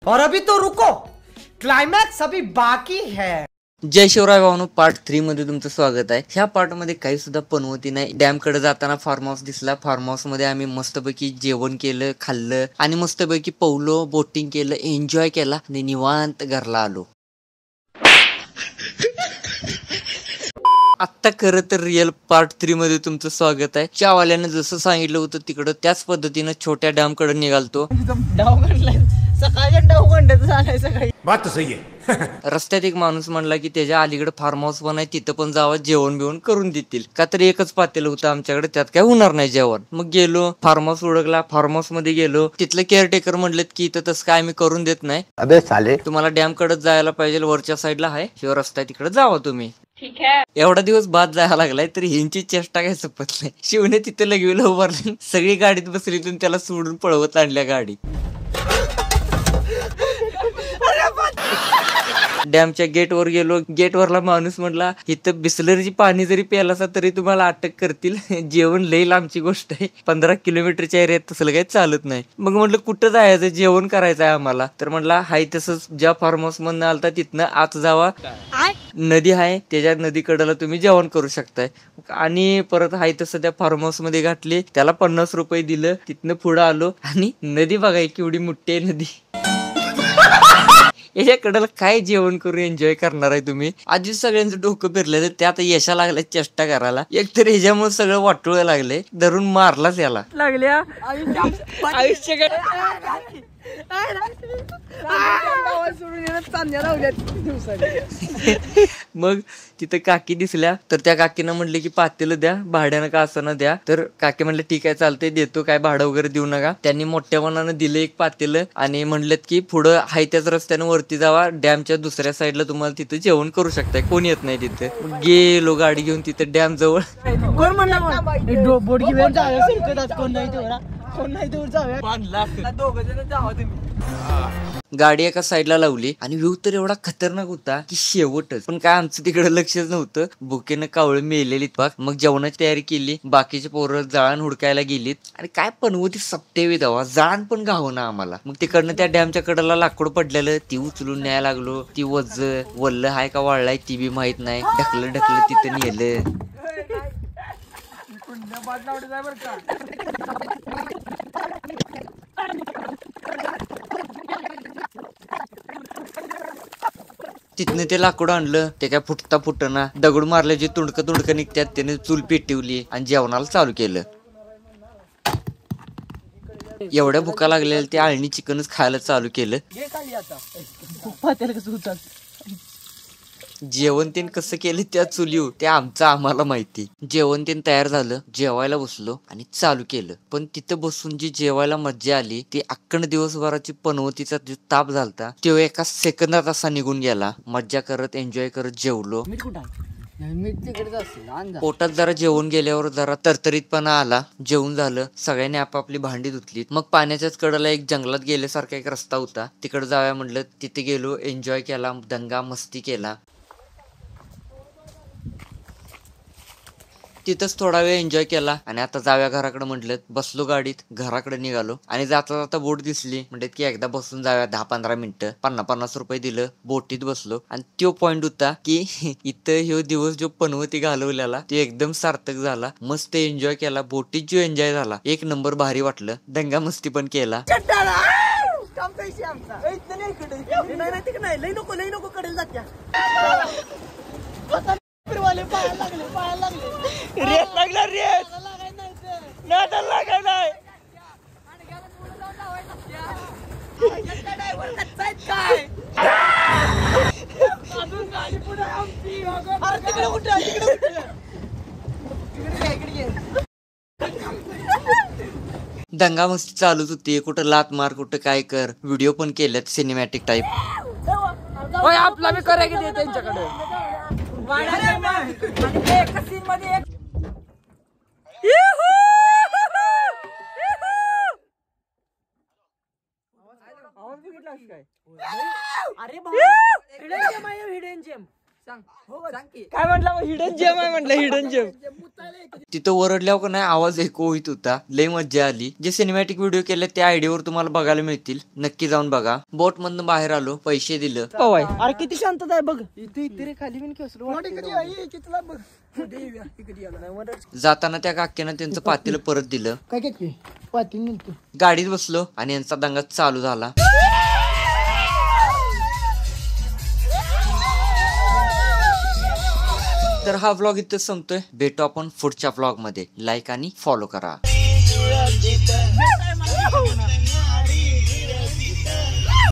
और अभी तो रुको, क्लाइमॅक्स अभी बाकी है। जय शिवराय भावानो, पार्ट 3 मध्ये तुमचं स्वागत आहे। ह्या पार्ट मध्ये काही सुद्धा पनवती नाही। डॅम कडे जाताना फार्म हाऊस दिसला। फार्म हाऊस मध्ये आम्ही मस्तपैकी जेवण केलं, खाल्लं आणि मस्तपैकी पवलो, बोटिंग केलं, एन्जॉय केला आणि निवांत घरला आलो। आता खरं तर रिअल पार्ट 3 मध्ये तुमचं स्वागत आहे। चावाल्याने जसं सांगितलं होतं तिकडं त्याच पद्धतीनं छोट्या डॅम कडे निघालतो। बात तो सही है। रस्त्यात एक माणूस म्हणला की त्याच्या अलीकडे फार्म हाऊस पण आहे, तिथं पण जावा, जेवण बिवण करून देतील का। तर एकच पातेलं होतं आमच्याकडे, त्यात काय होणार नाही जेवण। मग गेलो, फार्म हाऊस ओळखला, फार्म हाऊस मध्ये गेलो। तिथलं केअरटेकर म्हणलेत की इथं तसं काय आम्ही करून देत नाही, अबे साले तुम्हाला डॅम कडे जायला पाहिजे, वरच्या साईडला आहे शिव रस्ता, तिकडे जावा तुम्ही। ठीक है। एवढा दिवस बाद जायला लागलाय तरी ह्यांची चेष्टा काय संपत नाही। शिवने तिथं लगविलं उभारली, सगळी गाडीत बसली, त्याला सोडून पळवत आणल्या गाडी। डॅमच्या गेटवर गेलो, गेटवरला माणूस म्हटला इथं बिस्लरीची पाणी जरी प्यायला तरी तुम्हाला अटक करतील, जेवण लई लांबची गोष्ट आहे, 15 किलोमीटरच्या एरियात तसलं काही चालत नाही। मग म्हटलं कुठं जायचं, जेवण करायचं आहे आम्हाला। तर म्हटला हाय तसंच ज्या फार्म हाऊस मधनं आलता तिथनं आत जावा, नदी आहे त्याच्या नदीकडेला तुम्ही जेवण करू शकताय। आणि परत हाय तसं त्या फार्म हाऊस मध्ये घातले, त्याला 50 रुपये दिलं, तिथनं पुढं आलो आणि नदी बघाय केवढी मोठी आहे नदी। याच्याकडे काय जेवण करून एन्जॉय करणार आहे तुम्ही। आधीच सगळ्यांचं डोकं फिरलेलं, ते आता यशा लागल्या चेष्टा करायला। एकतर ह्याच्यामुळे सगळं वाटोळ लागले, धरून मारलाच याला लागल्या आयुष्य। मग तिथं काकी दिसल्या, तर त्या काकीनं म्हटले की पातेलं द्या, भाड्यानं का असं द्या। तर काकी म्हणले ठीक आहे चालतंय, देतो, काय भाडं वगैरे देऊ नका। त्यांनी मोठ्या मनानं दिलं एक पातेलं आणि म्हणलेत की पुढं हाय त्याच रस्त्यानं वरती जावा, डॅमच्या दुसऱ्या साईडला तुम्हाला तिथं जेवण करू शकताय, कोण येत नाही तिथे। गेलो गाडी घेऊन तिथं डॅम जवळ। गाडी एका साईडला लावली आणि व्ह्यू तर एवढा खतरनाक होता की शेवटच, पण काय आमचं तिकडे लक्षच नव्हतं। भुकेनं कावळ मेलेलीत पाक। मग जेवणाची तयारी केली, बाकीचे पोरं जाळण हुडकायला गेलीत आणि काय पनवती सप्तेवी दवा, जाळण पण गावना आम्हाला। मग तिकडनं त्या डॅमच्या कडेला लाकूड पडलेलं, ती उचलून न्यायला लागलो। ती वल्ल हाय का वाळलाय ती बी माहित नाही, ढकलं तिथं नेलं। तिथनं ते लाकूड आणलं, ते काय फुटना, दगड मारले जे तुंडकं निघतात, त्याने चूल पेटवली आणि जेवणाला चालू केलं। एवढ्या भुका लागलेल्या ते आळणी चिकनच खायला चालू केलं। जेवण तेन कसं केलं त्या चुलीव ते आमचं आम्हाला माहिती। जेवण तेन तयार झालं, जेवायला बसलो आणि चालू केलं। पण तिथं बसून जी जेवायला मज्जा आली, ती अख्खंड दिवसभराची पनवतीचा जो ताप झालता तो एका सेकंदात असा निघून गेला। मज्जा करत एन्जॉय करत जेवलो। पोटात जरा जेवण गेल्यावर जरा तरतरीतपणा आला। जेवण झालं, सगळ्यांनी आपापली भांडी धुतलीत। मग पाण्याच्याच कडेला एक जंगलात गेल्यासारखा एक रस्ता होता, तिकडे जाऊया म्हटलं। तिथे गेलो, एन्जॉय केला, दंगा मस्ती केला। तिथंच थोडा वेळ एन्जॉय केला आणि आता जाव्या घराकडे म्हटलं। बसलो गाडीत, घराकडे निघालो आणि जाता जाता बोट दिसली, म्हणतात की एकदा बसून जाव्या 10-15 मिनिटं। 50 रुपये दिलं, बोटीत बसलो आणि तो पॉइंट होता की इथं ह्यो दिवस जो पनवती घालवलेला तो एकदम सार्थक झाला। मस्त एन्जॉय केला, बोटीत जो एन्जॉय झाला एक नंबर भारी वाटलं। दंगा मस्ती पण केला। दंगा मस्ती चालूच होती, कुठं लात मार, कुठं काय कर। व्हिडिओ पण केल्यात सिनेमॅटिक टाईप। आपला मी करायला त्यांच्याकडे काय म्हटलं हिडन जेम आहे म्हटलं हिडन जेम. तिथं ओरडल्यावर का नाही आवाज ऐकू होत होता. लय मज्जा आली. जे सिनेमॅटिक व्हिडिओ केले त्या आयडियावर तुम्हाला बघायला मिळतील. नक्की जाऊन बघा. बोट मधून बाहेर आलो, पैसे दिलं. पवाय अरे किती शांतता आहे बघ. इथे खाली बिन जाताना त्या काक्यानं त्यांचं पातेलं परत दिलं. काय काय पातील गाडीत बसलो आणि यांचा दंगा चालू झाला. तर हा व्लॉग इथं संपतोय. भेटू आपण पुढच्या व्लॉग मध्ये. लाईक आणि फॉलो करा.